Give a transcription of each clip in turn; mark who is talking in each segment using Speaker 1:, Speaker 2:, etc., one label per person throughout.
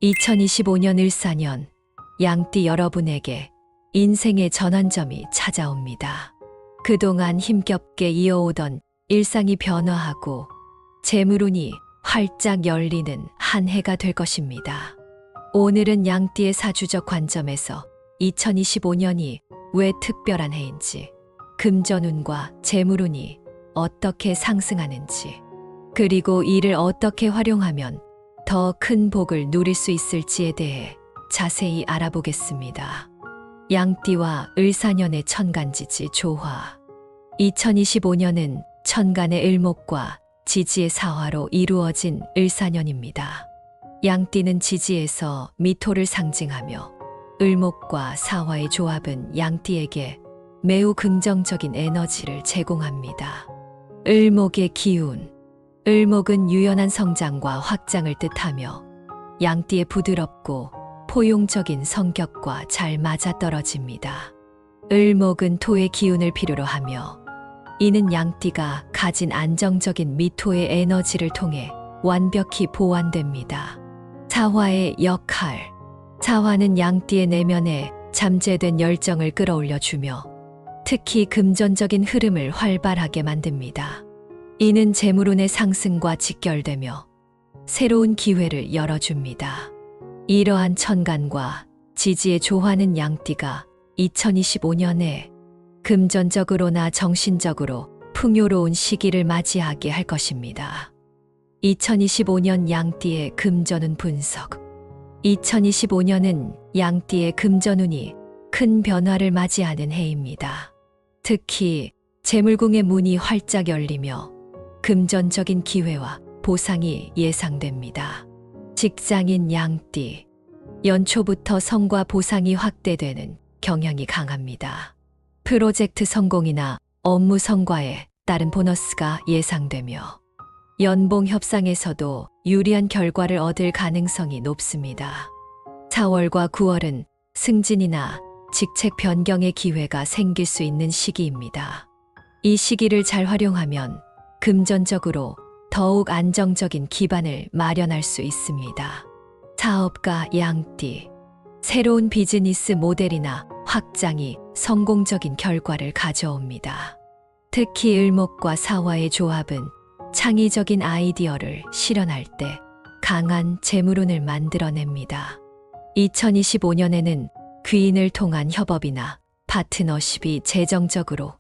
Speaker 1: 2025년 을사년 양띠 여러분에게 인생의 전환점이 찾아옵니다. 그동안 힘겹게 이어오던 일상이 변화하고 재물운이 활짝 열리는 한 해가 될 것입니다. 오늘은 양띠의 사주적 관점에서 2025년이 왜 특별한 해인지, 금전운과 재물운이 어떻게 상승하는지, 그리고 이를 어떻게 활용하면 더 큰 복을 누릴 수 있을지에 대해 자세히 알아보겠습니다. 양띠와 을사년의 천간지지 조화. 2025년은 천간의 을목과 지지의 사화로 이루어진 을사년입니다. 양띠는 지지에서 미토를 상징하며 을목과 사화의 조합은 양띠에게 매우 긍정적인 에너지를 제공합니다. 을목의 기운. 을목은 유연한 성장과 확장을 뜻하며 양띠의 부드럽고 포용적인 성격과 잘 맞아떨어집니다. 을목은 토의 기운을 필요로 하며 이는 양띠가 가진 안정적인 미토의 에너지를 통해 완벽히 보완됩니다. 사화의 역할. 사화는 양띠의 내면에 잠재된 열정을 끌어올려주며 특히 금전적인 흐름을 활발하게 만듭니다. 이는 재물운의 상승과 직결되며 새로운 기회를 열어줍니다. 이러한 천간과 지지의 조화는 양띠가 2025년에 금전적으로나 정신적으로 풍요로운 시기를 맞이하게 할 것입니다. 2025년 양띠의 금전운 분석. 2025년은 양띠의 금전운이 큰 변화를 맞이하는 해입니다. 특히 재물궁의 문이 활짝 열리며 금전적인 기회와 보상이 예상됩니다. 직장인 양띠. 연초부터 성과 보상이 확대되는 경향이 강합니다. 프로젝트 성공이나 업무 성과에 따른 보너스가 예상되며 연봉 협상에서도 유리한 결과를 얻을 가능성이 높습니다. 4월과 9월은 승진이나 직책 변경의 기회가 생길 수 있는 시기입니다. 이 시기를 잘 활용하면 금전적으로 더욱 안정적인 기반을 마련할 수 있습니다. 사업가 양띠. 새로운 비즈니스 모델이나 확장이 성공적인 결과를 가져옵니다. 특히 을목과 사화의 조합은 창의적인 아이디어를 실현할 때 강한 재물운을 만들어냅니다. 2025년에는 귀인을 통한 협업이나 파트너십이 재정적으로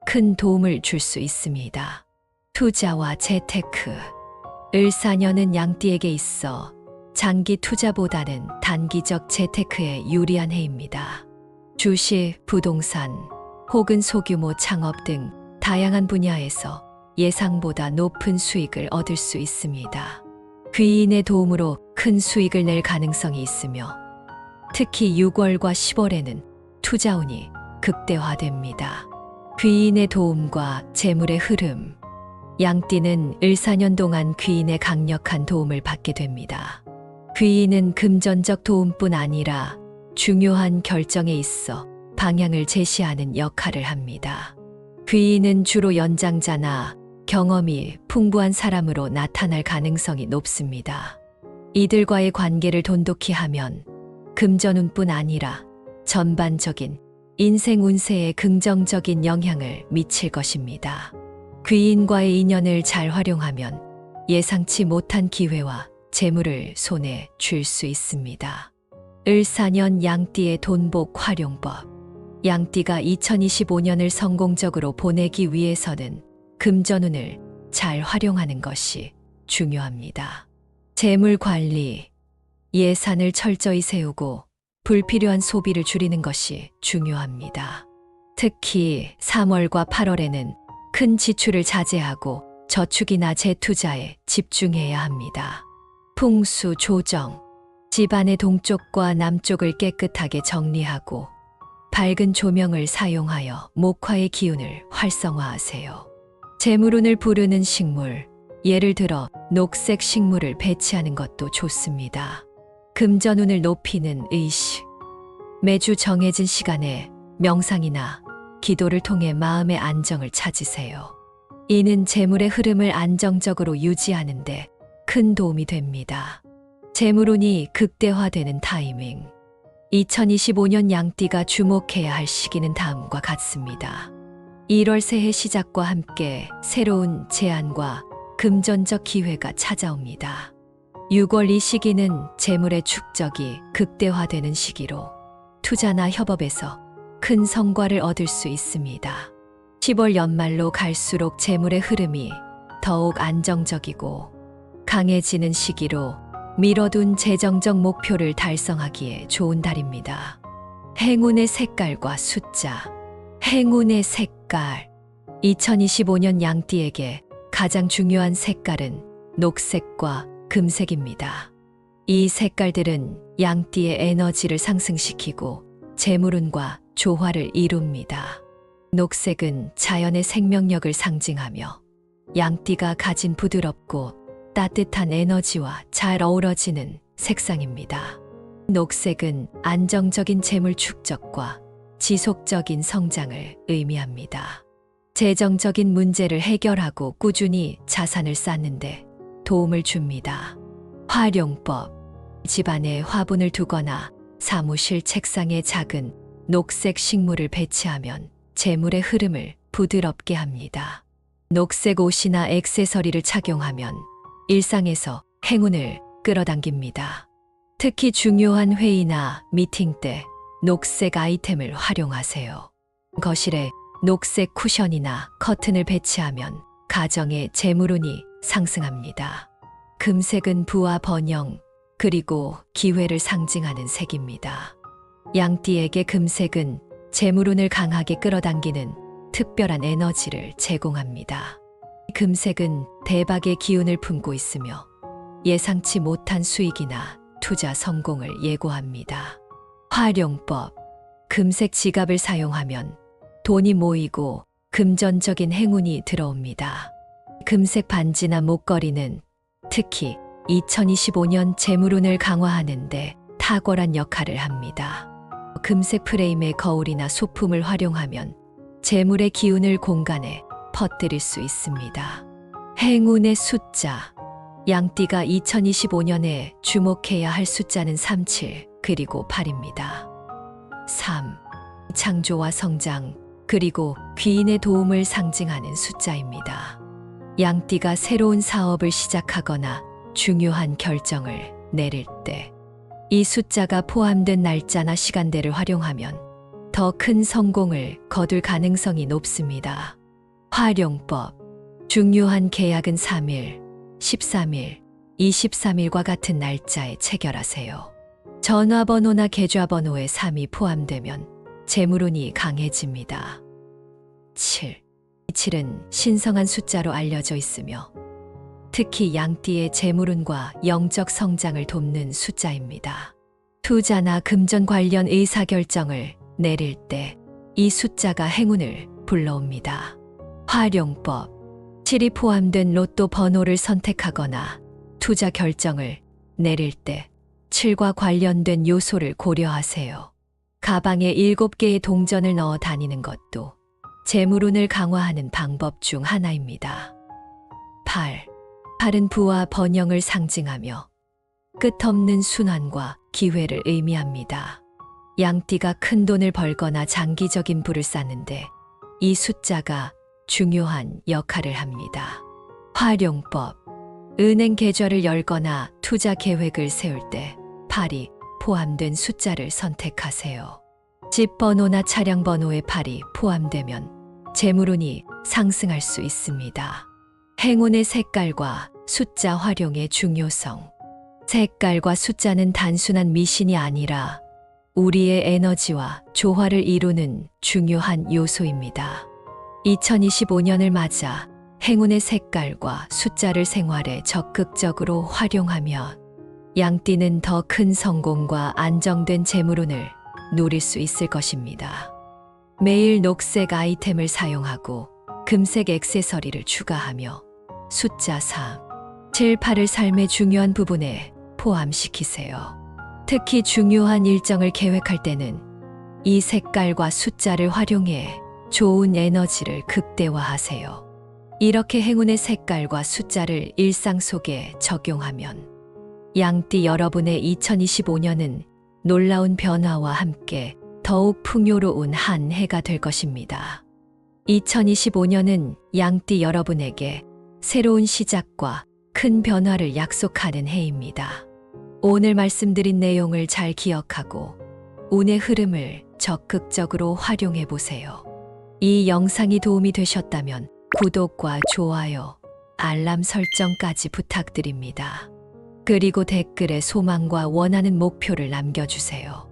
Speaker 1: 큰 도움을 줄 수 있습니다. 투자와 재테크. 을사년은 양띠에게 있어 장기 투자보다는 단기적 재테크에 유리한 해입니다. 주식, 부동산, 혹은 소규모 창업 등 다양한 분야에서 예상보다 높은 수익을 얻을 수 있습니다. 귀인의 도움으로 큰 수익을 낼 가능성이 있으며 특히 6월과 10월에는 투자운이 극대화됩니다. 귀인의 도움과 재물의 흐름. 양띠는 을사년 동안 귀인의 강력한 도움을 받게 됩니다. 귀인은 금전적 도움뿐 아니라 중요한 결정에 있어 방향을 제시하는 역할을 합니다. 귀인은 주로 연장자나 경험이 풍부한 사람으로 나타날 가능성이 높습니다. 이들과의 관계를 돈독히 하면 금전운뿐 아니라 전반적인 인생 운세에 긍정적인 영향을 미칠 것입니다. 귀인과의 인연을 잘 활용하면 예상치 못한 기회와 재물을 손에 쥘 수 있습니다. 을사년 양띠의 돈복 활용법. 양띠가 2025년을 성공적으로 보내기 위해서는 금전운을 잘 활용하는 것이 중요합니다. 재물 관리. 예산을 철저히 세우고 불필요한 소비를 줄이는 것이 중요합니다. 특히 3월과 8월에는 큰 지출을 자제하고 저축이나 재투자에 집중해야 합니다. 풍수 조정. 집안의 동쪽과 남쪽을 깨끗하게 정리하고 밝은 조명을 사용하여 목화의 기운을 활성화하세요. 재물운을 부르는 식물, 예를 들어 녹색 식물을 배치하는 것도 좋습니다. 금전운을 높이는 의식. 매주 정해진 시간에 명상이나 기도를 통해 마음의 안정을 찾으세요. 이는 재물의 흐름을 안정적으로 유지하는 데 큰 도움이 됩니다. 재물운이 극대화되는 타이밍. 2025년 양띠가 주목해야 할 시기는 다음과 같습니다. 1월 새해 시작과 함께 새로운 제안과 금전적 기회가 찾아옵니다. 6월 이 시기는 재물의 축적이 극대화되는 시기로 투자나 협업에서 큰 성과를 얻을 수 있습니다. 10월 연말로 갈수록 재물의 흐름이 더욱 안정적이고 강해지는 시기로 미뤄둔 재정적 목표를 달성하기에 좋은 달입니다. 행운의 색깔과 숫자. 행운의 색깔. 2025년 양띠에게 가장 중요한 색깔은 녹색과 금색입니다. 이 색깔들은 양띠의 에너지를 상승시키고 재물운과 조화를 이룹니다. 녹색은 자연의 생명력을 상징하며 양띠가 가진 부드럽고 따뜻한 에너지와 잘 어우러지는 색상입니다. 녹색은 안정적인 재물 축적과 지속적인 성장을 의미합니다. 재정적인 문제를 해결하고 꾸준히 자산을 쌓는데 도움을 줍니다. 활용법. 집안에 화분을 두거나 사무실 책상에 작은 녹색 식물을 배치하면 재물의 흐름을 부드럽게 합니다. 녹색 옷이나 액세서리를 착용하면 일상에서 행운을 끌어당깁니다. 특히 중요한 회의나 미팅 때 녹색 아이템을 활용하세요. 거실에 녹색 쿠션이나 커튼을 배치하면 가정의 재물운이 상승합니다. 금색은 부와 번영, 그리고 기회를 상징하는 색입니다. 양띠에게 금색은 재물운을 강하게 끌어당기는 특별한 에너지를 제공합니다. 금색은 대박의 기운을 품고 있으며 예상치 못한 수익이나 투자 성공을 예고합니다. 활용법. 금색 지갑을 사용하면 돈이 모이고 금전적인 행운이 들어옵니다. 금색 반지나 목걸이는 특히 2025년 재물운을 강화하는 데 탁월한 역할을 합니다. 금색 프레임의 거울이나 소품을 활용하면 재물의 기운을 공간에 퍼뜨릴 수 있습니다. 행운의 숫자. 양띠가 2025년에 주목해야 할 숫자는 37 그리고 8입니다. 3. 창조와 성장 그리고 귀인의 도움을 상징하는 숫자입니다. 양띠가 새로운 사업을 시작하거나 중요한 결정을 내릴 때 이 숫자가 포함된 날짜나 시간대를 활용하면 더 큰 성공을 거둘 가능성이 높습니다. 활용법. 중요한 계약은 3일, 13일, 23일과 같은 날짜에 체결하세요. 전화번호나 계좌번호에 3이 포함되면 재물운이 강해집니다. 7. 7은 신성한 숫자로 알려져 있으며 특히 양띠의 재물운과 영적 성장을 돕는 숫자입니다. 투자나 금전 관련 의사결정을 내릴 때 이 숫자가 행운을 불러옵니다. 활용법. 7이 포함된 로또 번호를 선택하거나 투자 결정을 내릴 때 7과 관련된 요소를 고려하세요. 가방에 7개의 동전을 넣어 다니는 것도 재물운을 강화하는 방법 중 하나입니다. 8. 8은 부와 번영을 상징하며 끝없는 순환과 기회를 의미합니다. 양띠가 큰 돈을 벌거나 장기적인 부를 쌓는데 이 숫자가 중요한 역할을 합니다. 활용법. 은행 계좌를 열거나 투자 계획을 세울 때 8이 포함된 숫자를 선택하세요. 집 번호나 차량 번호에 8이 포함되면 재물운이 상승할 수 있습니다. 행운의 색깔과 숫자 활용의 중요성. 색깔과 숫자는 단순한 미신이 아니라 우리의 에너지와 조화를 이루는 중요한 요소입니다. 2025년을 맞아 행운의 색깔과 숫자를 생활에 적극적으로 활용하면 양띠는 더 큰 성공과 안정된 재물운을 누릴 수 있을 것입니다. 매일 녹색 아이템을 사용하고 금색 액세서리를 추가하며 숫자 3, 7, 8을 삶의 중요한 부분에 포함시키세요. 특히 중요한 일정을 계획할 때는 이 색깔과 숫자를 활용해 좋은 에너지를 극대화하세요. 이렇게 행운의 색깔과 숫자를 일상 속에 적용하면 양띠 여러분의 2025년은 놀라운 변화와 함께 더욱 풍요로운 한 해가 될 것입니다. 2025년은 양띠 여러분에게 새로운 시작과 큰 변화를 약속하는 해입니다. 오늘 말씀드린 내용을 잘 기억하고 운의 흐름을 적극적으로 활용해 보세요. 이 영상이 도움이 되셨다면 구독과 좋아요, 알람 설정까지 부탁드립니다. 그리고 댓글에 소망과 원하는 목표를 남겨주세요.